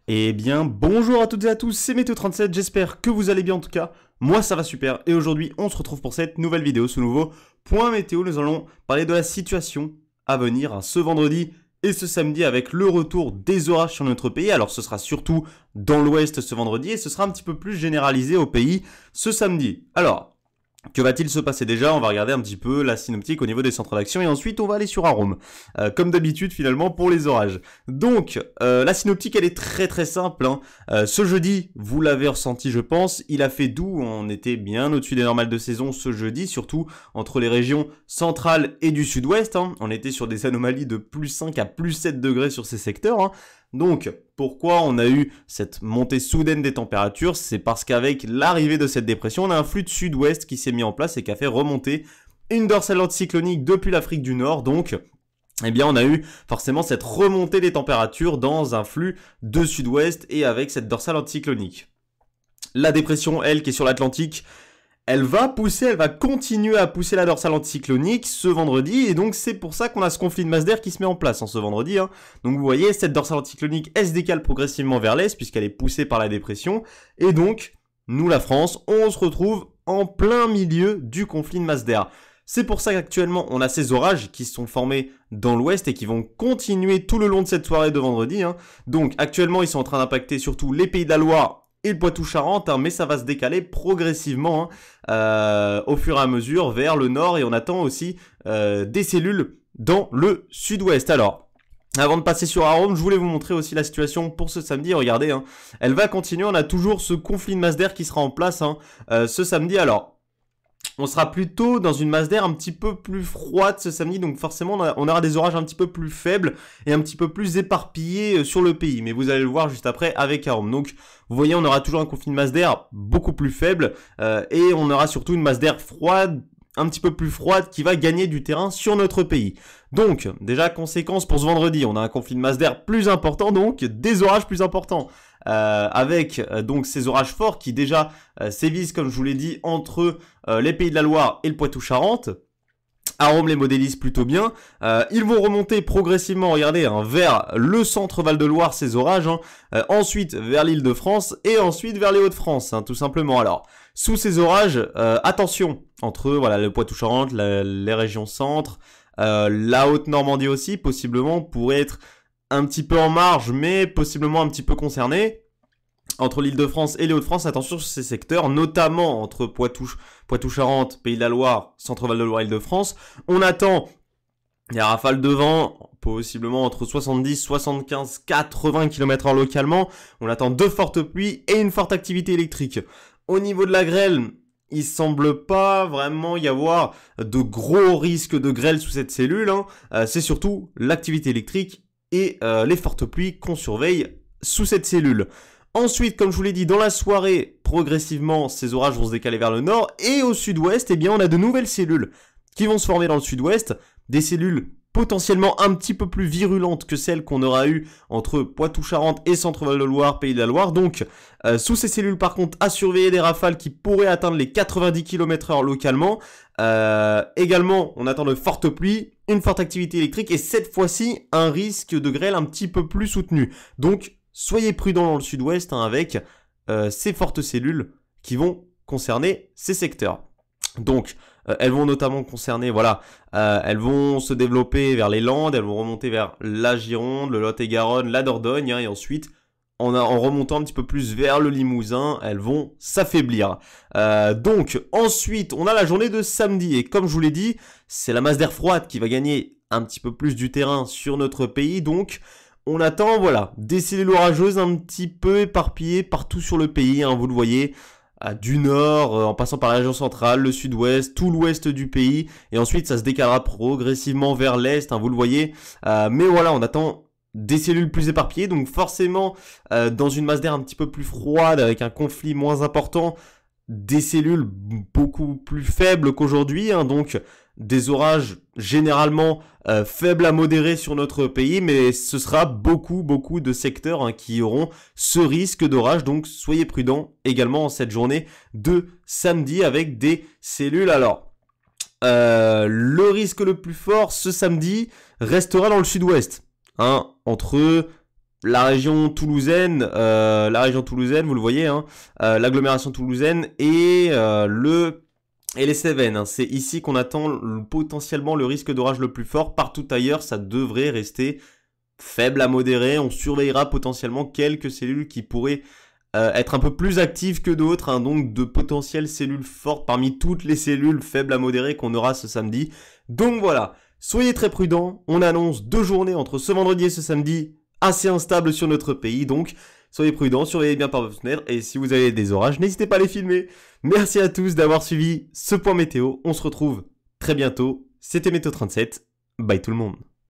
Eh bien, bonjour à toutes et à tous, c'est Météo37, j'espère que vous allez bien en tout cas. Moi ça va super et aujourd'hui on se retrouve pour cette nouvelle vidéo, ce nouveau point météo. Nous allons parler de la situation à venir ce vendredi et ce samedi avec le retour des orages sur notre pays. Alors ce sera surtout dans l'ouest ce vendredi et ce sera un petit peu plus généralisé au pays ce samedi. Alors, que va-t-il se passer déjà? On va regarder un petit peu la synoptique au niveau des centres d'action et ensuite on va aller sur Arome, comme d'habitude finalement pour les orages. Donc la synoptique elle est très simple, hein. Ce jeudi, vous l'avez ressenti je pense, il a fait doux, on était bien au-dessus des normales de saison ce jeudi, surtout entre les régions centrales et du sud-ouest, hein. On était sur des anomalies de plus 5 à plus 7 degrés sur ces secteurs, hein. Donc, pourquoi on a eu cette montée soudaine des températures? C'est parce qu'avec l'arrivée de cette dépression, on a un flux de sud-ouest qui s'est mis en place et qui a fait remonter une dorsale anticyclonique depuis l'Afrique du Nord. Donc, eh bien, on a eu forcément cette remontée des températures dans un flux de sud-ouest et avec cette dorsale anticyclonique. La dépression, elle, qui est sur l'Atlantique, elle va continuer à pousser la dorsale anticyclonique ce vendredi, et donc c'est pour ça qu'on a ce conflit de masse d'air qui se met en place ce vendredi, hein. Donc vous voyez, cette dorsale anticyclonique, elle se décale progressivement vers l'est, puisqu'elle est poussée par la dépression, et donc, nous la France, on se retrouve en plein milieu du conflit de masse d'air. C'est pour ça qu'actuellement, on a ces orages qui se sont formés dans l'ouest et qui vont continuer tout le long de cette soirée de vendredi, hein. Donc actuellement, ils sont en train d'impacter surtout les Pays de la Loire et le Poitou-Charentes, hein, mais ça va se décaler progressivement, hein, au fur et à mesure vers le nord, et on attend aussi des cellules dans le sud-ouest. Alors, avant de passer sur Arome, je voulais vous montrer aussi la situation pour ce samedi. Regardez, hein, elle va continuer, on a toujours ce conflit de masse d'air qui sera en place, hein, ce samedi. Alors, on sera plutôt dans une masse d'air un petit peu plus froide ce samedi, donc forcément on aura des orages un petit peu plus faibles et un petit peu plus éparpillés sur le pays, mais vous allez le voir juste après avec Arome. Donc vous voyez, on aura toujours un conflit de masse d'air beaucoup plus faible et on aura surtout une masse d'air froide, un petit peu plus froide, qui va gagner du terrain sur notre pays. Donc, déjà, conséquence pour ce vendredi, on a un conflit de masse d'air plus important, donc des orages plus importants. Avec donc ces orages forts qui déjà sévissent, comme je vous l'ai dit, entre les Pays de la Loire et le Poitou-Charentes. Arome les modélise plutôt bien. Ils vont remonter progressivement, regardez, hein, vers le centre Val-de-Loire, ces orages, hein, ensuite vers l'Île-de-France et ensuite vers les Hauts-de-France, hein, tout simplement. Alors, sous ces orages, attention, entre voilà le Poitou-Charentes, les régions centres, la Haute-Normandie aussi, possiblement, pourrait être un petit peu en marge, mais possiblement un petit peu concerné. Entre l'Île-de-France et les Hauts-de-France, attention sur ces secteurs, notamment entre Poitou-Charentes, Pays de la Loire, Centre-Val de Loire, Île-de-France. On attend des rafales de vent, possiblement entre 70, 75, 80 km/h localement. On attend de fortes pluies et une forte activité électrique. Au niveau de la grêle, il semble pas vraiment y avoir de gros risques de grêle sous cette cellule, hein. C'est surtout l'activité électrique et les fortes pluies qu'on surveille sous cette cellule. Ensuite, comme je vous l'ai dit, dans la soirée, progressivement, ces orages vont se décaler vers le nord. Et au sud-ouest, eh bien, on a de nouvelles cellules qui vont se former dans le sud-ouest. Des cellules potentiellement un petit peu plus virulentes que celles qu'on aura eues entre Poitou-Charentes et Centre-Val-de-Loire, Pays de la Loire. Donc, sous ces cellules, par contre, à surveiller des rafales qui pourraient atteindre les 90 km/h localement. Également, on attend de fortes pluies, une forte activité électrique et cette fois-ci, un risque de grêle un petit peu plus soutenu. Donc, soyez prudents dans le sud-ouest, hein, avec ces fortes cellules qui vont concerner ces secteurs. Donc, elles vont notamment concerner, voilà, elles vont se développer vers les Landes, elles vont remonter vers la Gironde, le Lot-et-Garonne, la Dordogne, hein, et ensuite, en remontant un petit peu plus vers le Limousin, elles vont s'affaiblir. Donc, ensuite, on a la journée de samedi, et comme je vous l'ai dit, c'est la masse d'air froide qui va gagner un petit peu plus du terrain sur notre pays, donc on attend, voilà, des cellules orageuses un petit peu éparpillées partout sur le pays, hein, vous le voyez, du nord, en passant par la région centrale, le sud-ouest, tout l'ouest du pays, et ensuite ça se décalera progressivement vers l'est, hein, vous le voyez, mais voilà, on attend des cellules plus éparpillées, donc forcément, dans une masse d'air un petit peu plus froide, avec un conflit moins important, des cellules beaucoup plus faibles qu'aujourd'hui, hein, donc des orages généralement faibles à modérés sur notre pays, mais ce sera beaucoup de secteurs, hein, qui auront ce risque d'orage, donc soyez prudents également en cette journée de samedi avec des cellules. Alors, le risque le plus fort ce samedi restera dans le sud-ouest, hein, entre la région toulousaine, vous le voyez, hein, l'agglomération toulousaine et les Cévennes. Hein. C'est ici qu'on attend potentiellement le risque d'orage le plus fort. Partout ailleurs, ça devrait rester faible à modéré. On surveillera potentiellement quelques cellules qui pourraient être un peu plus actives que d'autres, hein, donc de potentielles cellules fortes parmi toutes les cellules faibles à modérées qu'on aura ce samedi. Donc voilà, soyez très prudents, on annonce 2 journées entre ce vendredi et ce samedi assez instables sur notre pays, donc soyez prudents, surveillez bien par votre fenêtre, et si vous avez des orages, n'hésitez pas à les filmer. Merci à tous d'avoir suivi ce point météo, on se retrouve très bientôt, c'était Météo 37, bye tout le monde.